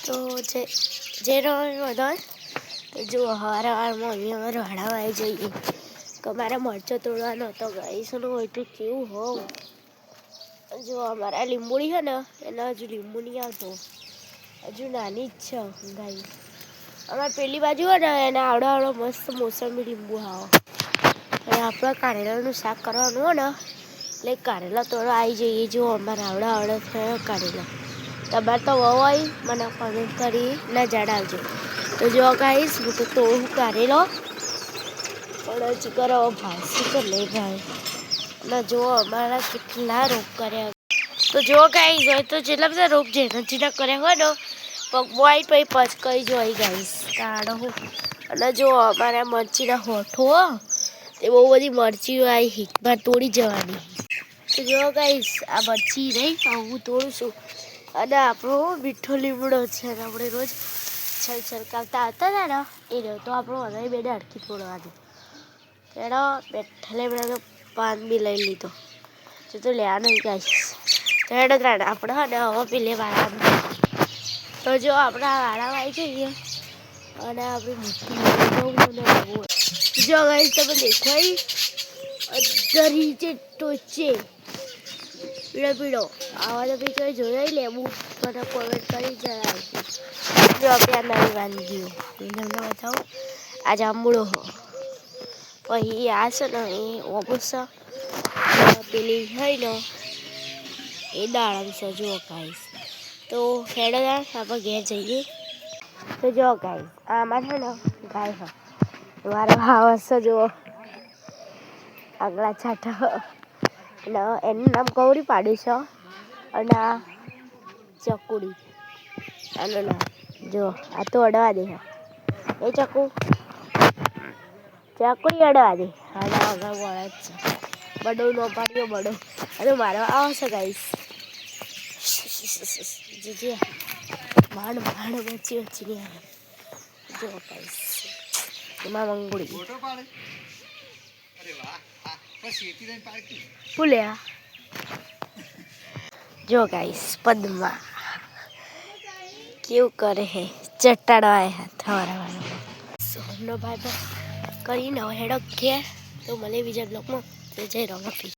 તો જે બધા જો હવારમાં મમ્મી અમારે વાળામાં આવી જઈએ કે અમારે મરચો તોડવાનો હતો ગાઈસનું હોય તો કેવું હોવ જો અમારા લીંબુડી છે ને એના હજુ લીંબુ નહીં આવતો હજુ નાની જ છે ગાઈ અમારે પેલી બાજુ હોય ને એને આવડો આવડો મસ્ત મોસંબી લીંબુ આવો અને આપણે કારેલાનું શાક કરવાનું હોય ને એટલે કારેલા તોડવા આવી જઈએ જો અમારે આવડો આવડો થયો કારેલા તમારે તો વહુ આવી મને કોમેન્ટ કરી ના જણાવજો તો જો ગાઈસ હું તો તોડું કારેલો પણ હજી કરો ભાવશે તો નહીં ભાવે અને જો અમારા કેટલા રોગ કર્યા તો જો ગાઈસ હોય તો જેટલા બધા રોગ જેના કર્યા હોય ને પગવાઈ પછી પચકાઈ જોઈ ગાઈસ તાળો અને જો અમારા મરચીના હોઠો તે બહુ બધી મરચીઓ આવી હિકમાં તોડી જવાની તો જો ગાઈસ આ મરચી નહીં હું તોડું છું અને આપણો મીઠો લીમડો છે અને આપણે રોજ છલકાવતા આવતા હતા ને એ રહ્યો તો આપણો હૃદય બેને અડકી તોડવાની એનો બેઠા લીમડાનો પાન બી લઈ લીધો જો તો લેવા નહીં ગાઈસ તો એનો ત્રણ આપણે ને હવે પેલે વાળા તો જો આપણા વાળામાં આવી જઈએ અને આપણે મોટી જો ગાઈસ તમે દેખાય અધરી છે ટોચે પીળો આવા તો બી કોઈ જોઈ લેવું મને કોમેન્ટ કરી જણાવજો જો આપણે આ નવી વાનગીઓ તમને બતાવો આ જાંબુડો પછી આ છે ને એ ઓબસ પેલી હોય ને એ દાડમ છે જો ગાઈસ તો હેડો આપણે ઘેર જઈએ તો જો ગાઈસ આમાં છે ને ગાય હા મારો હાવસ જો આગલા છાટા અને એનું નામ ગૌરી પાડ્યું છે અને આ ચકુડી આનું નામ જો આ તો અડવા દે એ ચકુડી અડવા દે અને આગળ વળે જ છે બડો નો પાડ્યો બડો અને મારો આવશે ગાઈસ જે માંડ બચી નહીં આવે જો ગાઈસ એમાં મંગુડી ફૂલ્યા જો ગાઈસ પદ્મા કેવું કરે હે ચટાડવા હાથ વાળા સોનો ભાઈ કરીને હેડો ઘેર તો મને બીજા બ્લોકમાં જય રમાપી